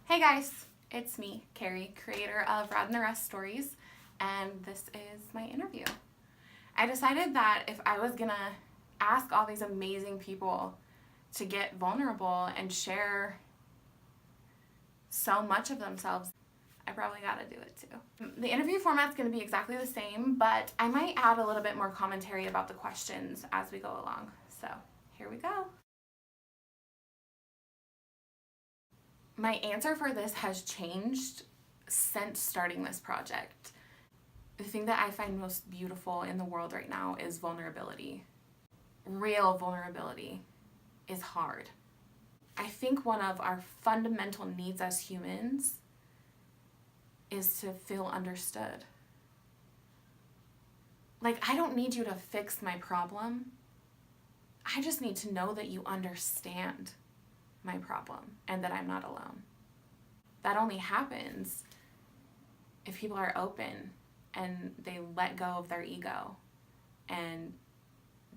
Hey guys, it's me, Kari, creator of Rad and the Rest Stories, and this is my interview. I decided that if I was gonna ask all these amazing people to get vulnerable and share so much of themselves, I probably gotta do it too. The interview format's gonna be exactly the same, but I might add a little bit more commentary about the questions as we go along. So here we go. My answer for this has changed since starting this project. The thing that I find most beautiful in the world right now is vulnerability. Real vulnerability is hard. I think one of our fundamental needs as humans is to feel understood. Like, I don't need you to fix my problem. I just need to know that you understand my problem and that I'm not alone. That only happens if people are open and they let go of their ego and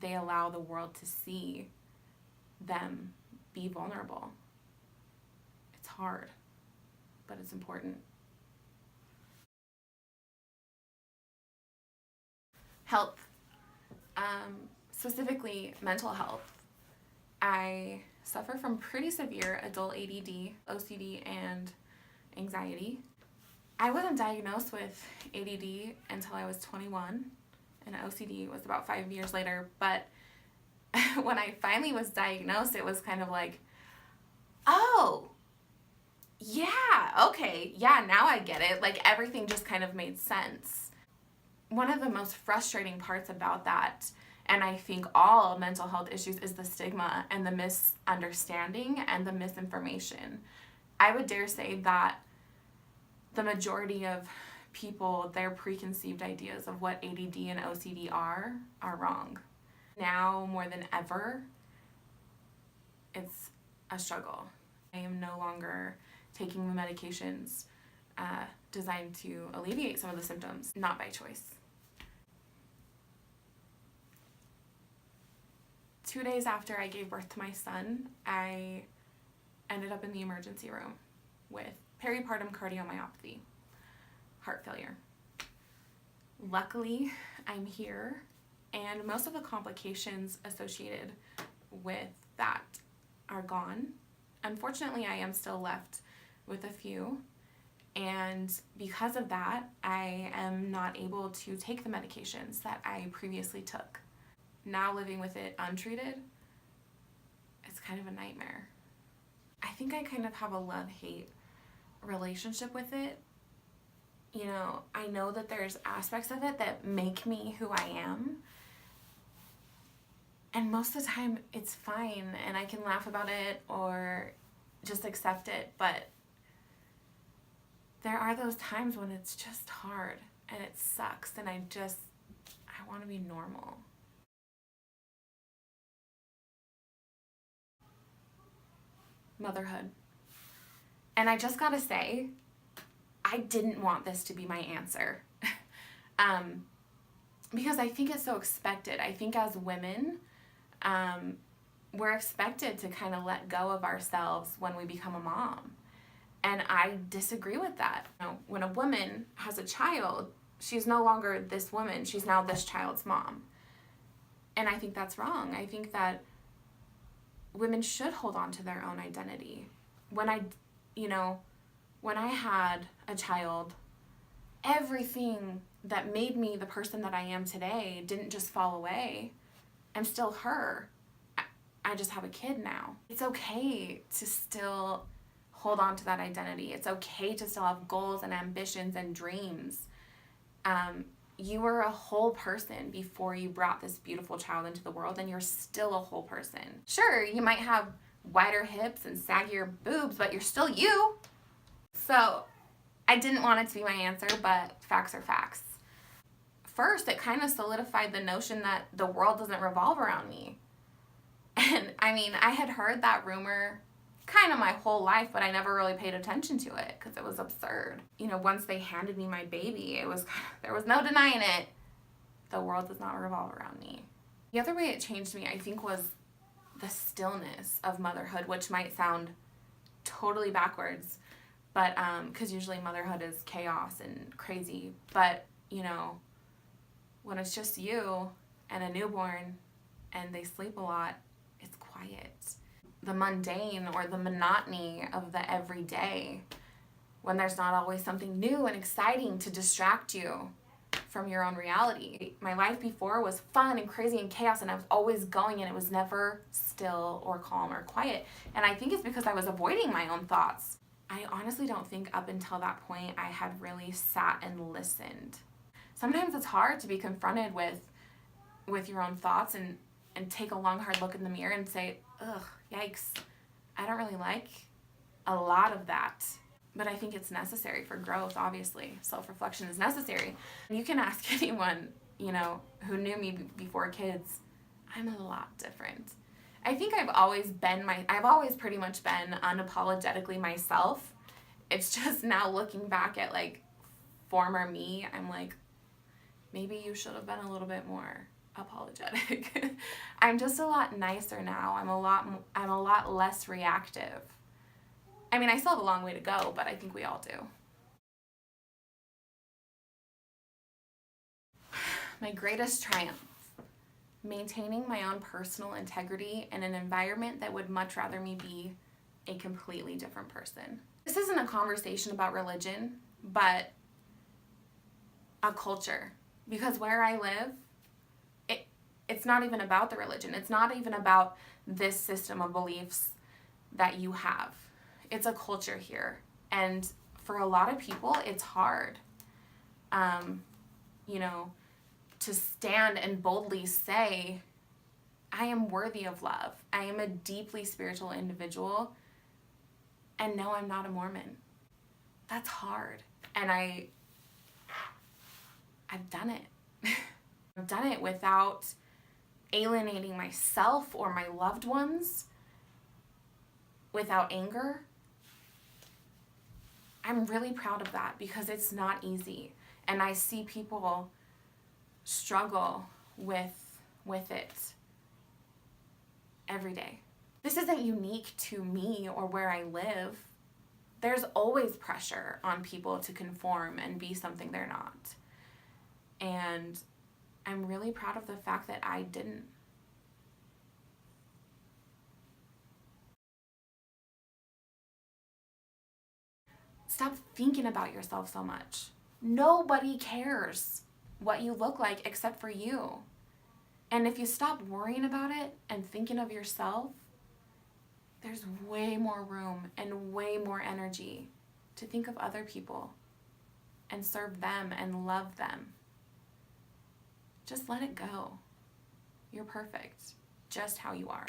they allow the world to see them be vulnerable. It's hard, but it's important. Health, specifically mental health. I suffer from pretty severe adult ADD, OCD, and anxiety. I wasn't diagnosed with ADD until I was 21, and OCD was about 5 years later, but when I finally was diagnosed, it was kind of like, oh, yeah, okay, yeah, now I get it. Like, everything just kind of made sense. One of the most frustrating parts about that, and I think all mental health issues, is the stigma and the misunderstanding and the misinformation. I would dare say that the majority of people, their preconceived ideas of what ADD and OCD are wrong. Now more than ever, it's a struggle. I am no longer taking the medications designed to alleviate some of the symptoms, not by choice. 2 days after I gave birth to my son, I ended up in the emergency room with peripartum cardiomyopathy, heart failure. Luckily, I'm here, and most of the complications associated with that are gone. Unfortunately, I am still left with a few, and because of that, I am not able to take the medications that I previously took. Now living with it untreated, it's kind of a nightmare. I think I kind of have a love-hate relationship with it. You know, I know that there's aspects of it that make me who I am, and most of the time it's fine and I can laugh about it or just accept it, but there are those times when it's just hard and it sucks and I want to be normal. Motherhood. And I just gotta say, I didn't want this to be my answer. Because I think it's so expected. I think as women, we're expected to kind of let go of ourselves when we become a mom. And I disagree with that. You know, when a woman has a child, she's no longer this woman, she's now this child's mom. And I think that's wrong. I think that women should hold on to their own identity. When I had a child, everything that made me the person that I am today didn't just fall away. I'm still her. I just have a kid now. It's okay to still hold on to that identity. It's okay to still have goals and ambitions and dreams. You were a whole person before you brought this beautiful child into the world, and you're still a whole person. Sure, you might have wider hips and saggier boobs, but you're still you. So I didn't want it to be my answer, but facts are facts. First, it kind of solidified the notion that the world doesn't revolve around me. And I mean, I had heard that rumor kind of my whole life, but I never really paid attention to it because it was absurd. You know, once they handed me my baby, there was no denying it. The world does not revolve around me. The other way it changed me, I think, was the stillness of motherhood, which might sound totally backwards, But, because usually motherhood is chaos and crazy. But, you know, when it's just you and a newborn and they sleep a lot, it's quiet. The mundane or the monotony of the everyday, when there's not always something new and exciting to distract you from your own reality. My life before was fun and crazy and chaos, and I was always going, and it was never still or calm or quiet. And I think it's because I was avoiding my own thoughts. I honestly don't think up until that point I had really sat and listened. Sometimes it's hard to be confronted with your own thoughts and take a long, hard look in the mirror and say, ugh, yikes, I don't really like a lot of that. But I think it's necessary for growth, obviously. Self-reflection is necessary. You can ask anyone, you know, who knew me before kids. I'm a lot different. I think I've always pretty much been unapologetically myself. It's just now looking back at like former me, I'm like, maybe you should have been a little bit more apologetic. I'm just a lot nicer now. I'm a lot less reactive. I mean, I still have a long way to go, but I think we all do. My greatest triumph: maintaining my own personal integrity in an environment that would much rather me be a completely different person. This isn't a conversation about religion, but a culture. Because where I live, it's not even about the religion. It's not even about this system of beliefs that you have. It's a culture here. And for a lot of people, it's hard, you know, to stand and boldly say, I am worthy of love. I am a deeply spiritual individual. And no, I'm not a Mormon. That's hard. And I've done it. I've done it without alienating myself or my loved ones, without anger. I'm really proud of that because it's not easy. And I see people struggle with it every day. This isn't unique to me or where I live. There's always pressure on people to conform and be something they're not. And I'm really proud of the fact that I didn't. Stop thinking about yourself so much. Nobody cares what you look like except for you. And if you stop worrying about it and thinking of yourself, there's way more room and way more energy to think of other people and serve them and love them. Just let it go. You're perfect, just how you are.